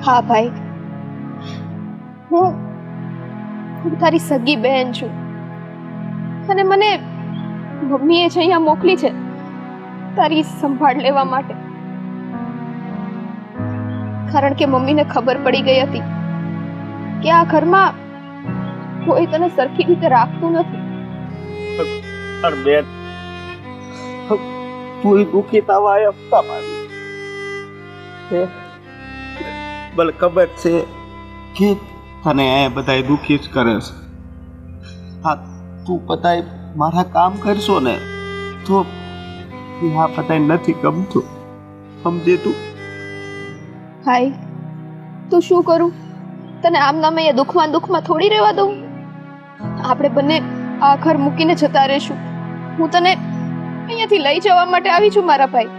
હા ભાઈ, હું તારી સગી બહેન છું અને મને મમ્મીએ જ અહીંયા મોકલી છે તારી સંભાળ લેવા માટે, કારણ કે મમ્મીને ખબર પડી ગઈ હતી કે આ ઘરમાં કોઈ તને સરખી રીતે રાખતું નથી. પણ બેન, તું દુખી થવા હપ્તા મારી ભલે ખબર છે કે તને આ બધા દુખી જ કરે છે. હા, તું બધા મારા કામ કરશો ને તો આ બધા નથી ગમતું, સમજે તું? ભાઈ, તું શું કરું? તને આમ નામ અહીંયા દુઃખમાં થોડી રહેવા દઉં? આપણે બંને આ ઘર મૂકીને જતા રહીશું. હું તને અહીંયાથી લઈ જવા માટે આવી છું મારા ભાઈ.